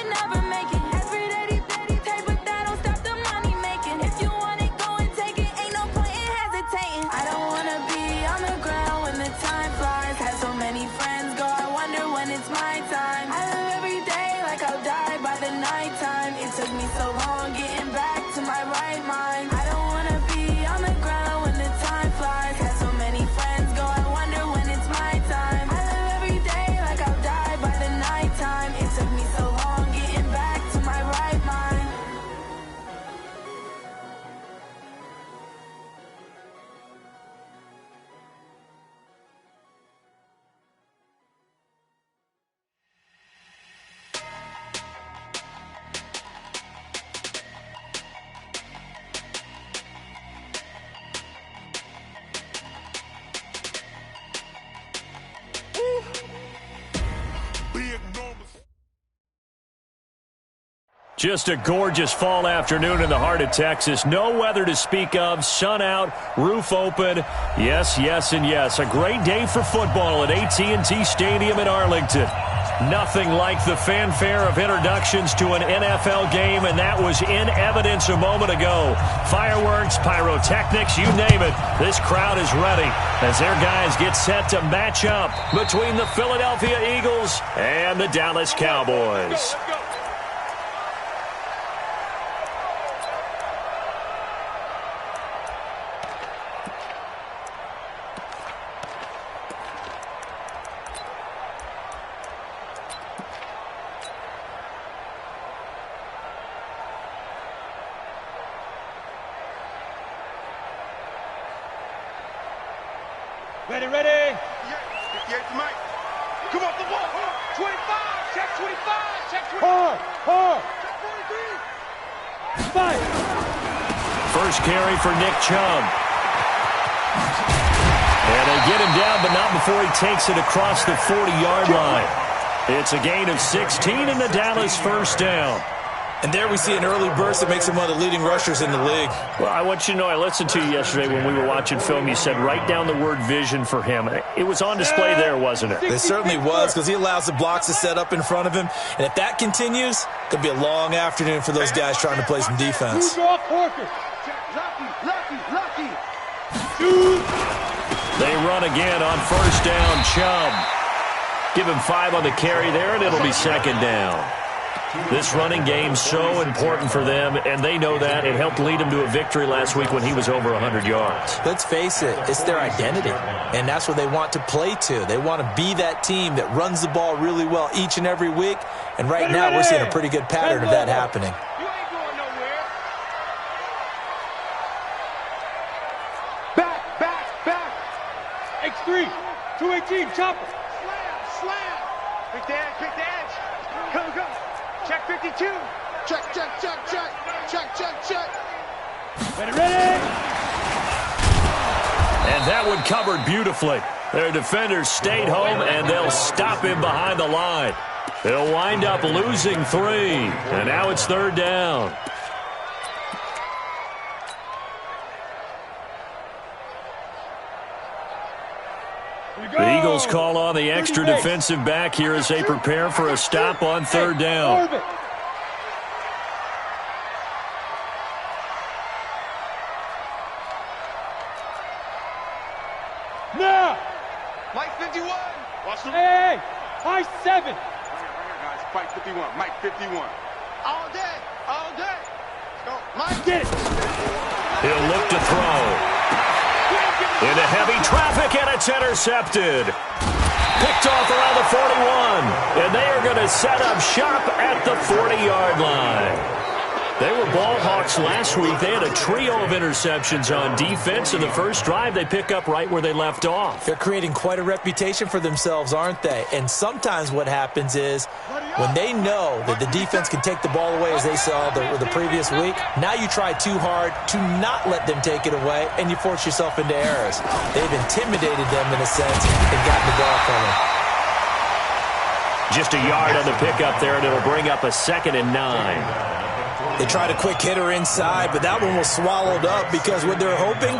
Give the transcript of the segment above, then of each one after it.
can never make it. Every day they pay, but that don't stop the money making. If you want it, go and take it. Ain't no point in hesitating. I don't wanna be on the ground when the time flies. Had so many friends go, I wonder when it's my time. I live every day like I'll die by the nighttime. It took me so long getting back to my right mind. I don't wanna be on the ground when the time flies. Had so many friends go, I wonder when it's my time. I live every day like I'll die by the nighttime. It took me so long getting back to my right mind. Just a gorgeous fall afternoon in the heart of Texas. No weather to speak of. Sun out, roof open. Yes, yes, and yes. A great day for football at AT&T Stadium in Arlington. Nothing like the fanfare of introductions to an NFL game, and that was in evidence a moment ago. Fireworks, pyrotechnics, you name it. This crowd is ready as their guys get set to match up between the Philadelphia Eagles and the Dallas Cowboys. Ready, ready. Yeah, Mike. Come off the ball. 25. Check 25. Check 25. Hard. Check 43. Fight. First carry for Nick Chubb. And they get him down, but not before he takes it across the 40-yard line. It's a gain of 16 in the Dallas first down. And there we see an early burst that makes him one of the leading rushers in the league. Well, I want you to know, I listened to you yesterday when we were watching film. You said write down the word vision for him. It was on display there, wasn't it? It certainly was, because he allows the blocks to set up in front of him. And if that continues, it could be a long afternoon for those guys trying to play some defense. They run again on first down. Chubb. Give him 5 on the carry there, and it'll be second down. This running game's so important for them, and they know that. It helped lead them to a victory last week when he was over 100 yards. Let's face it, it's their identity, and that's what they want to play to. They want to be that team that runs the ball really well each and every week, and right now we're seeing a pretty good pattern of that happening. You ain't going nowhere. Back. X3, 218, chopper. Slam. Pick the edge. Go. Check 52. Check. Ready. And that one covered beautifully. Their defenders stayed home, and they'll stop him behind the line. They'll wind up losing 3, and now it's third down. The Eagles call on the extra defensive back here as they prepare for a stop on third down. Now! Mike 51. Hey! High 7. Right here, guys. Mike 51. Mike 51. All day. Go. Mike, get it. He'll look to throw. Into heavy traffic, and it's intercepted. Picked off around the 41, and they are going to set up shop at the 40-yard line. They were ball hawks last week. They had a trio of interceptions on defense. In the first drive, they pick up right where they left off. They're creating quite a reputation for themselves, aren't they? And sometimes what happens is when they know that the defense can take the ball away, as they saw the previous week, now you try too hard to not let them take it away, and you force yourself into errors. They've intimidated them in a sense and gotten the ball from them. Just a yard on the pickup there, and it'll bring up a 2nd and 9. They tried a quick hitter inside, but that one was swallowed up because what they're hoping,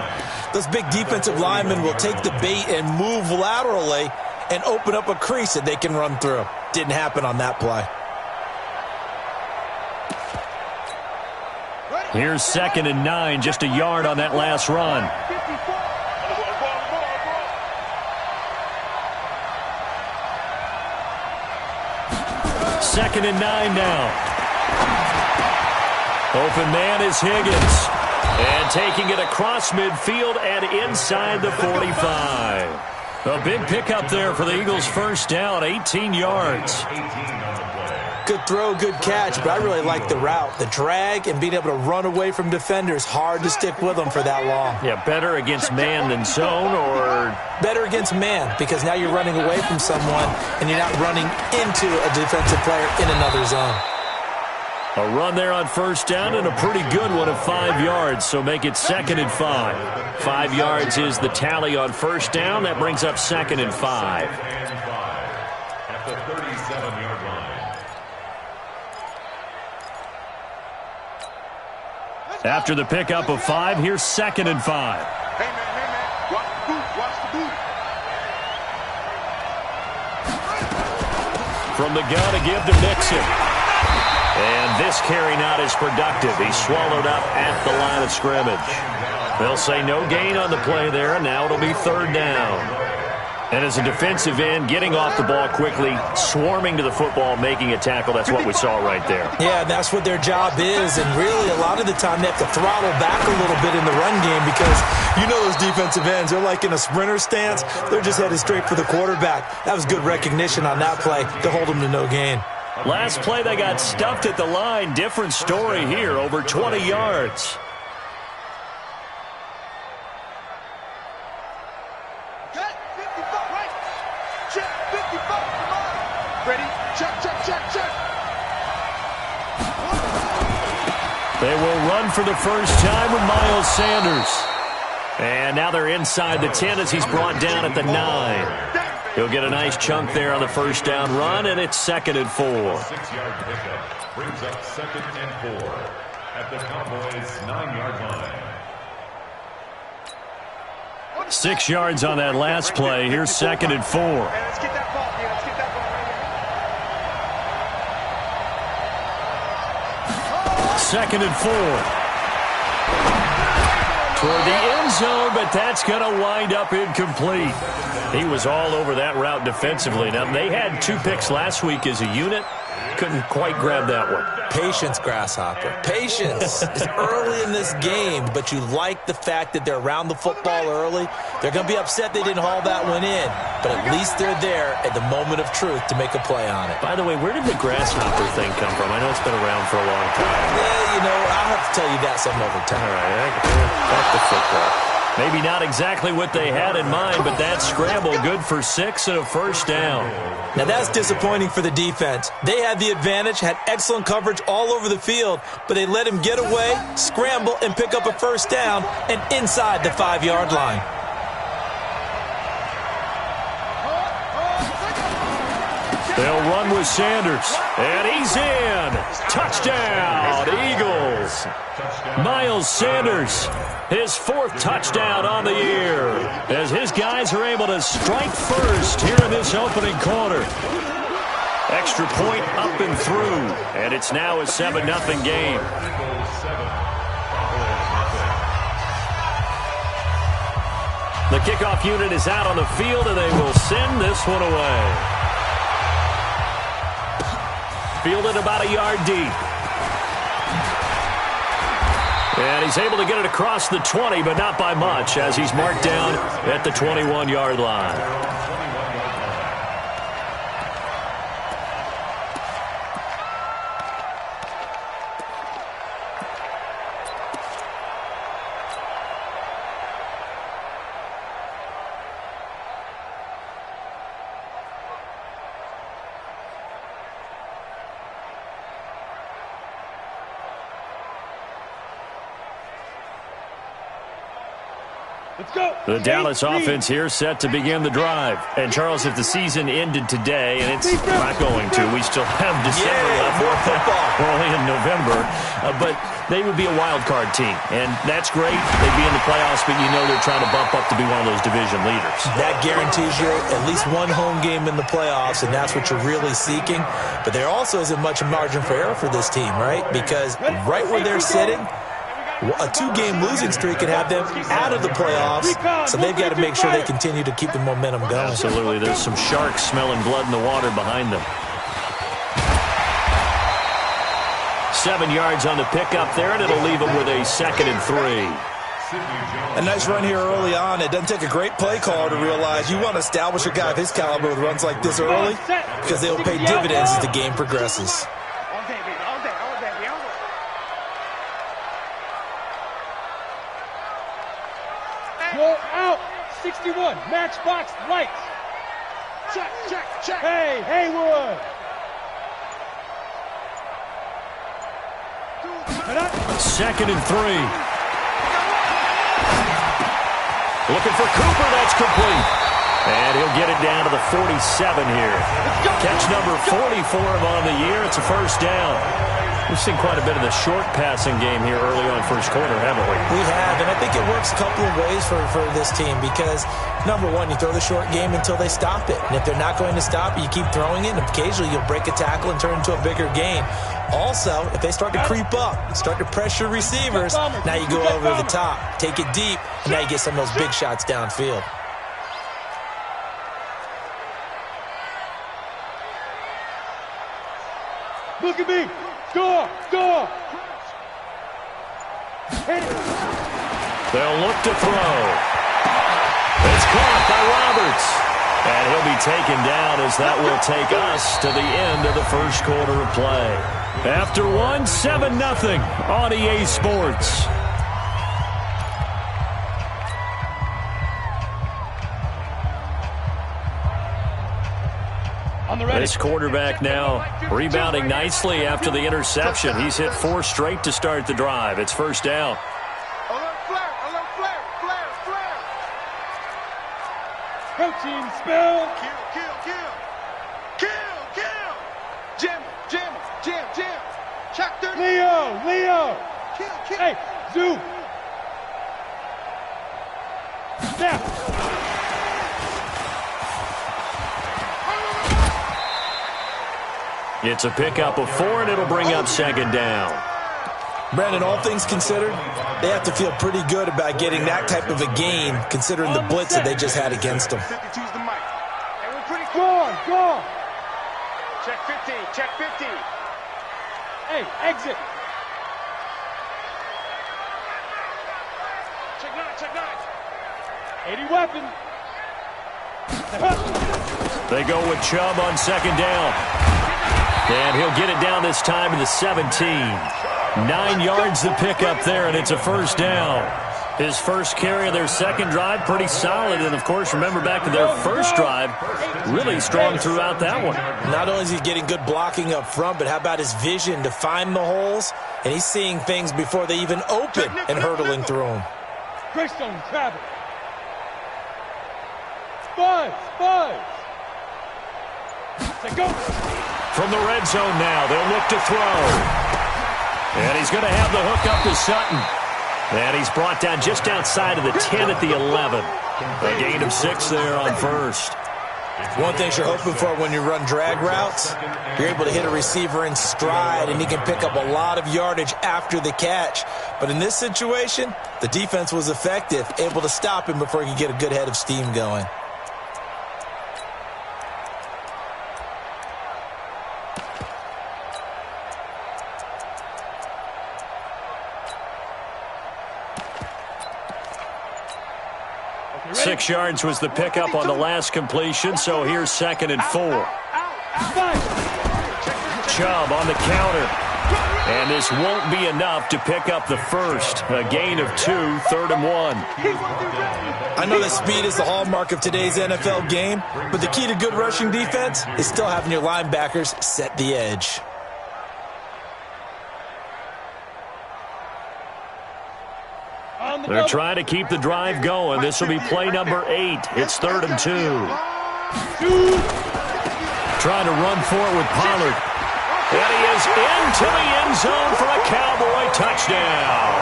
those big defensive linemen will take the bait and move laterally and open up a crease that they can run through. Didn't happen on that play. Here's 2nd and 9, just a yard on that last run. 2nd and 9 now. Open man is Higgins. And taking it across midfield and inside the 45. A big pickup there for the Eagles' first down, 18 yards. Good throw, good catch, but I really like the route. The drag and being able to run away from defenders, hard to stick with them for that long. Yeah, better against man than zone, or? Better against man, because now you're running away from someone and you're not running into a defensive player in another zone. A run there on first down and a pretty good one of 5 yards, so make it 2nd and 5. 5 yards is the tally on first down. That brings up 2nd and 5. At the 37-yard line. After the pickup of 5, here's 2nd and 5. Hey, man. Watch the boot. Watch the boot. From the gun to give to Mixon. And this carry not as productive. He's swallowed up at the line of scrimmage. They'll say no gain on the play there, and now it'll be 3rd down. And as a defensive end, getting off the ball quickly, swarming to the football, making a tackle, that's what we saw right there. Yeah, that's what their job is, and really a lot of the time they have to throttle back a little bit in the run game because you know those defensive ends, they're like in a sprinter stance. They're just headed straight for the quarterback. That was good recognition on that play to hold them to no gain. Last play, they got stuffed at the line. Different story here, over 20 yards. Cut. 55, right. Check. 55. Come on. Ready. Check. They will run for the first time with Miles Sanders. And now they're inside the 10 as he's brought down at the 9. He'll get a nice chunk there on the first down run, and it's 2nd and 4. 6-yard pickup brings up 2nd and 4 at the Cowboys' 9-yard line. 6 yards on that last play. Here's 2nd and 4. Hey, let's get that ball. Yeah, let's get that ball right here. 2nd and 4. Toward the end zone, but that's going to wind up incomplete. He was all over that route defensively. Now, they had 2 picks last week as a unit. Couldn't quite grab that one. Patience, Grasshopper. Patience. It's early in this game, but you like the fact that they're around the football early. They're going to be upset they didn't haul that one in, but at least they're there at the moment of truth to make a play on it. By the way, where did the Grasshopper thing come from? I know it's been around for a long time. Yeah, you know, I'll have to tell you that some other time. All right, back to football. Maybe not exactly what they had in mind, but that scramble good for 6 and a first down. Now that's disappointing for the defense. They had the advantage, had excellent coverage all over the field, but they let him get away, scramble, and pick up a first down and inside the 5-yard line. They'll run with Sanders, and he's in. Touchdown, Eagles. Miles Sanders, his 4th touchdown on the year, as his guys are able to strike first here in this opening quarter. Extra point up and through, and it's now a 7-0 game. The kickoff unit is out on the field, and they will send this one away. Fielded about a yard deep. And he's able to get it across the 20, but not by much, as he's marked down at the 21-yard line. The Dallas offense here set to begin the drive. And, Charles, if the season ended today, and it's not going to, we still have December left. More football. We're only in November. But they would be a wild card team. And that's great. They'd be in the playoffs, but you know they're trying to bump up to be one of those division leaders. That guarantees you at least one home game in the playoffs, and that's what you're really seeking. But there also isn't much margin for error for this team, right? Because right where they're sitting, A 2-game losing streak can have them out of the playoffs, so they've got to make sure they continue to keep the momentum going. Absolutely. There's some sharks smelling blood in the water behind them. 7 yards on the pickup there, and it'll leave them with a 2nd and 3. A nice run here early on. It doesn't take a great play caller to realize you want to establish a guy of his caliber with runs like this early because they'll pay dividends as the game progresses. Go out. 61. Matchbox lights. Check, check, check. Hey, Haywood. 2nd and 3. Looking for Cooper, that's complete. And he'll get it down to the 47 here. Catch number 40 for him on the year. It's a first down. We've seen quite a bit of the short passing game here early on first quarter, haven't we? We have, and I think it works a couple of ways for this team because, number one, you throw the short game until they stop it. And if they're not going to stop it, you keep throwing it, and occasionally you'll break a tackle and turn it into a bigger gain. Also, if they start to creep up, start to pressure receivers, now you go over the top, take it deep, and now you get some of those big shots downfield. Look at me. Score. Hit it. They'll look to throw. It's caught by Roberts. And he'll be taken down as that will take us to the end of the first quarter of play. After 7-0 on EA Sports. This quarterback now rebounding nicely after the interception. He's hit 4 straight to start the drive. It's first down. Alert flare. Protein spill. Kill. Jam. Check 30. Leo. Kill. Hey, Zoo. Snap. It's a pickup of 4, and it'll bring up 2nd down. Brandon, all things considered, they have to feel pretty good about getting that type of a gain, considering the blitz that they just had against them. 52's the mic. Hey, we're pretty Go on. Check 50. Hey, exit. Check 9. 80 weapon. They go with Chubb on 2nd down. And he'll get it down this time to the 17. 9 yards to pick up there, and it's a first down. His first carry of their second drive, pretty solid. And, of course, remember back to their first drive, really strong throughout that one. Not only is he getting good blocking up front, but how about his vision to find the holes? And he's seeing things before they even open and hurtling through them. Greystone travel. Buzz. Say go. From the red zone now, they'll look to throw. And he's going to have the hook up to Sutton. And he's brought down just outside of the 10 at the 11. A gain of 6 there on first. One thing you're hoping for when you run drag routes, you're able to hit a receiver in stride, and he can pick up a lot of yardage after the catch. But in this situation, the defense was effective, able to stop him before he could get a good head of steam going. Ready? 6 yards was the pickup on the last completion, so here's 2nd and 4. Chubb on the counter. And this won't be enough to pick up the first. A gain of 2, 3rd and 1. I know that speed is the hallmark of today's NFL game, but the key to good rushing defense is still having your linebackers set the edge. They're trying to keep the drive going. This will be play number 8. It's 3rd and 2. Trying to run for it with Pollard. And he is into the end zone for a Cowboy touchdown.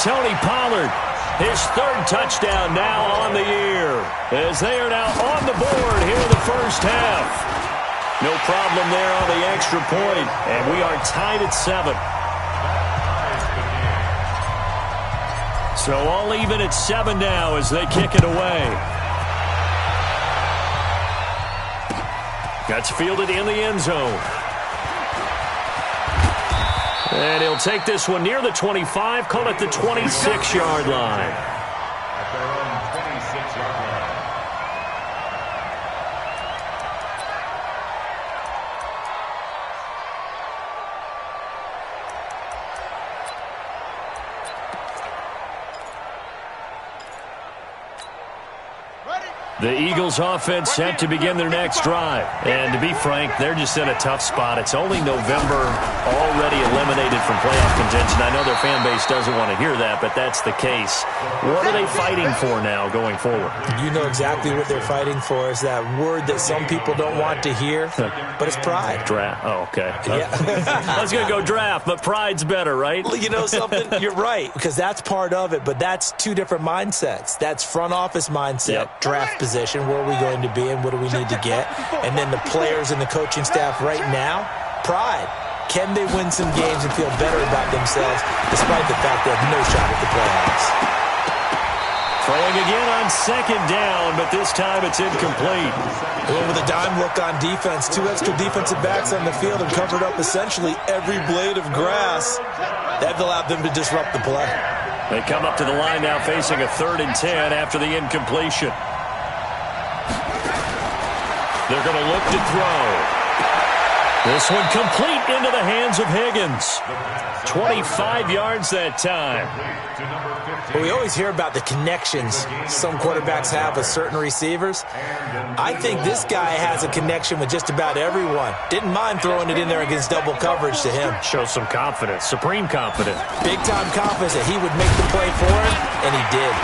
Tony Pollard, his 3rd touchdown now on the year, as they are now on the board here in the first half. No problem there on the extra point, and we are tied at 7. So all even at 7 now as they kick it away. That's fielded in the end zone. And he'll take this one near the 25, call it the 26-yard line. At their own 26-yard line. The Eagles offense set to begin their next drive. And to be frank, they're just in a tough spot. It's only November, already eliminated from playoff contention. I know their fan base doesn't want to hear that, but that's the case. What are they fighting for now going forward? You know exactly what they're fighting for. Is that word that some people don't want to hear, but it's pride. Draft. Oh, okay. Yeah. I was going to go draft, but pride's better, right? You know something? You're right, because that's part of it, but that's two different mindsets. That's front office mindset, draft position, where are we going to be and what do we need to get? And then the players and the coaching staff right now, pride. Can they win some games and feel better about themselves despite the fact they have no shot at the playoffs? Throwing again on 2nd down, but this time it's incomplete. Well, with a dime look on defense, 2 extra defensive backs on the field and covered up essentially every blade of grass. That allowed them to disrupt the play. They come up to the line now facing a 3rd and 10 after the incompletion. They're going to look to throw. This one complete into the hands of Higgins. 25 yards that time. Well, we always hear about the connections some quarterbacks have with certain receivers. I think this guy has a connection with just about everyone. Didn't mind throwing it in there against double coverage to him. Shows some confidence, supreme confidence. Big-time confidence that he would make the play for him, and he did.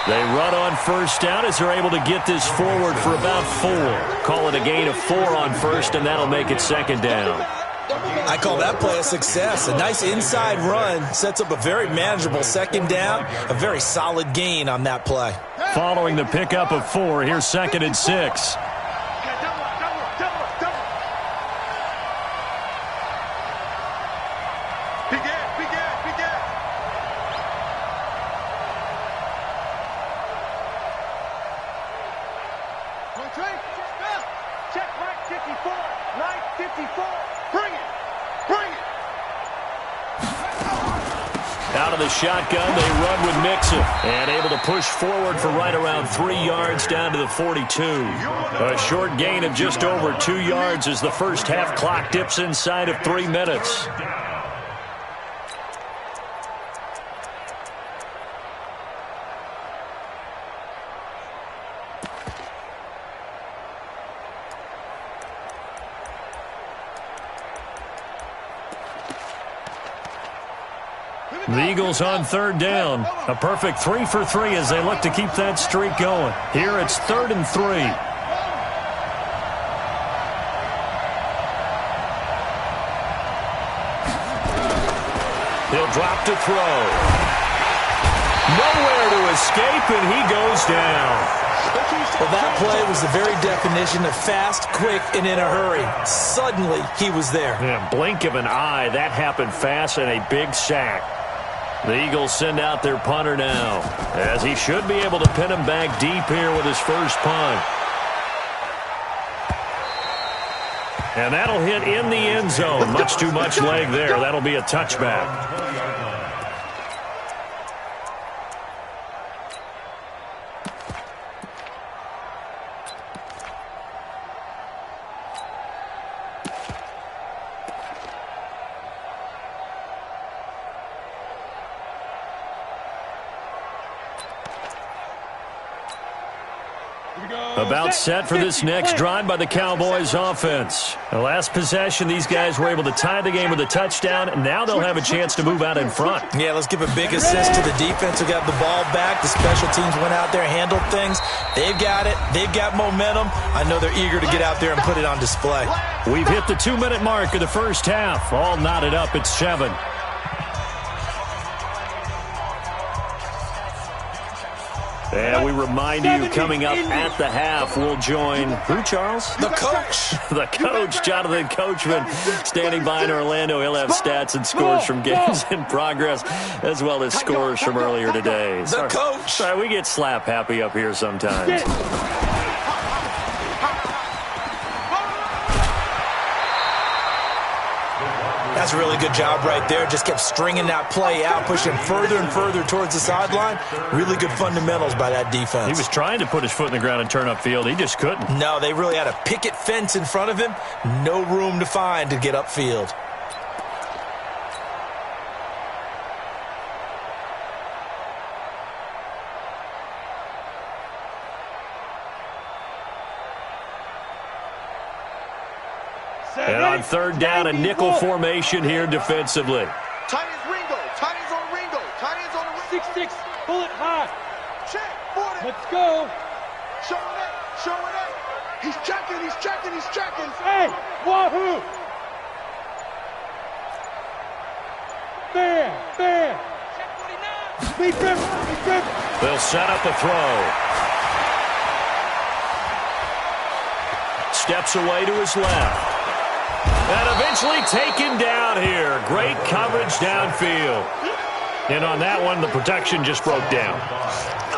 They run on 1st down as they're able to get this forward for about 4. Call it a gain of 4 on 1st, and that'll make it 2nd down. I call that play a success. A nice inside run sets up a very manageable 2nd down, a very solid gain on that play. Following the pickup of 4, here's 2nd and 6. Out of the shotgun, they run with Mixon. And able to push forward for right around 3 yards down to the 42. A short gain of just over 2 yards as the first half clock dips inside of 3 minutes. The Eagles on 3rd down. A perfect 3 for 3 as they look to keep that streak going. Here it's 3rd and 3. He'll drop to throw. Nowhere to escape, and he goes down. Well, that play was the very definition of fast, quick, and in a hurry. Suddenly, he was there. Yeah, blink of an eye, that happened fast and a big sack. The Eagles send out their punter now, as he should be able to pin him back deep here with his first punt. And that'll hit in the end zone. Much too much leg there. That'll be a touchback. About set for this next drive by the Cowboys offense. The last possession, these guys were able to tie the game with a touchdown, and now they'll have a chance to move out in front. Yeah, let's give a big assist to the defense who got the ball back. The special teams went out there, handled things. They've got it. They've got momentum. I know they're eager to get out there and put it on display. We've hit the 2-minute mark of the first half. All knotted up at 7. And we remind you, coming up at the half, we'll join who, Charles? The coach. The coach, Jonathan Coachman, standing by in Orlando. He'll have stats and scores from games in progress, as well as scores from earlier today. The coach. Sorry, we get slap happy up here sometimes. That's a really good job right there. Just kept stringing that play out, pushing further and further towards the sideline. Really good fundamentals by that defense. He was trying to put his foot in the ground and turn upfield. He just couldn't. No, they really had a picket fence in front of him. No room to find to get upfield. And on third down, a nickel formation here defensively. Tight ends Ringo. Tight ends on Ringo. Tight ends on the Ringo. 6-6. Pull it high. Check. 40. Let's go. Showing it. Showing it. He's checking. He's checking. He's checking. Hey, wahoo. Bam. Bam. Lead river. Lead river. They'll set up the throw. Steps away to his left. And eventually taken down here. Great coverage downfield. And on that one, the protection just broke down.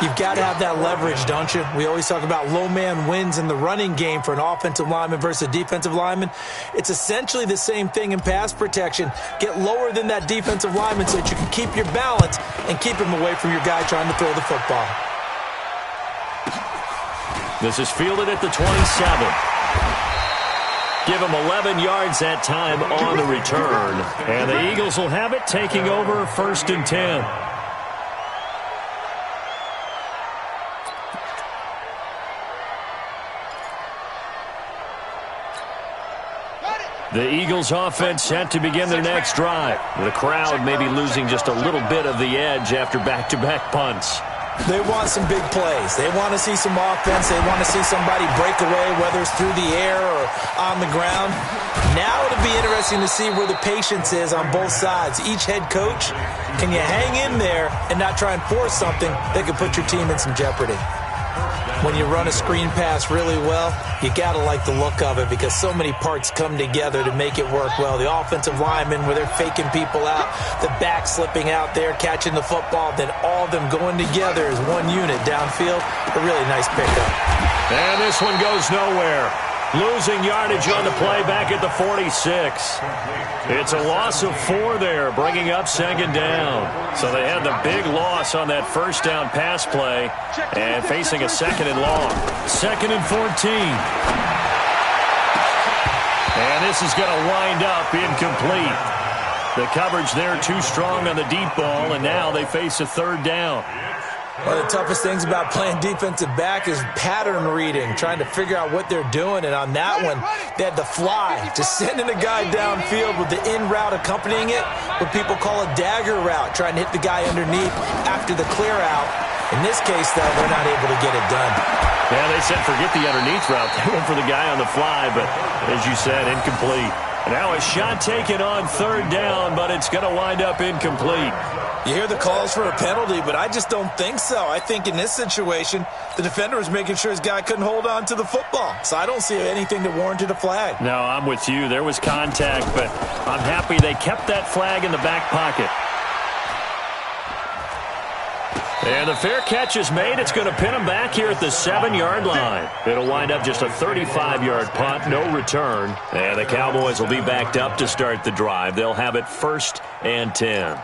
You've got to have that leverage, don't you? We always talk about low man wins in the running game for an offensive lineman versus a defensive lineman. It's essentially the same thing in pass protection. Get lower than that defensive lineman so that you can keep your balance and keep him away from your guy trying to throw the football. This is fielded at the 27. Give him 11 yards that time on the return. And the Eagles will have it, taking over 1st and 10. The Eagles offense set to begin their next drive. The crowd may be losing just a little bit of the edge after back-to-back punts. They want some big plays. They want to see some offense. They want to see somebody break away, whether it's through the air or on the ground. Now it'll be interesting to see where the patience is on both sides. Each head coach, can you hang in there and not try and force something that could put your team in some jeopardy? When you run a screen pass really well, you got to like the look of it because so many parts come together to make it work well. The offensive linemen, where they're faking people out, the back slipping out there, catching the football, then all of them going together as one unit downfield. A really nice pickup. And this one goes nowhere. Losing yardage on the play back at the 46. It's a loss of 4 there, bringing up 2nd down. So they had the big loss on that 1st down pass play and facing a 2nd and long. 2nd and 14. And this is going to wind up incomplete. The coverage there too strong on the deep ball, and now they face a 3rd down. One of the toughest things about playing defensive back is pattern reading, trying to figure out what they're doing. And on that one, they had the fly, just sending a guy downfield with the in route accompanying it, what people call a dagger route, trying to hit the guy underneath after the clear out. In this case, though, they're not able to get it done. Yeah, they said forget the underneath route. They went for the guy on the fly, but as you said, incomplete. Now a shot taken on 3rd down, but it's going to wind up incomplete. You hear the calls for a penalty, but I just don't think so. I think in this situation, the defender was making sure his guy couldn't hold on to the football. So I don't see anything that warranted a flag. No, I'm with you. There was contact, but I'm happy they kept that flag in the back pocket. And the fair catch is made. It's going to pin him back here at the 7-yard line. It'll wind up just a 35-yard punt, no return. And the Cowboys will be backed up to start the drive. They'll have it 1st and 10.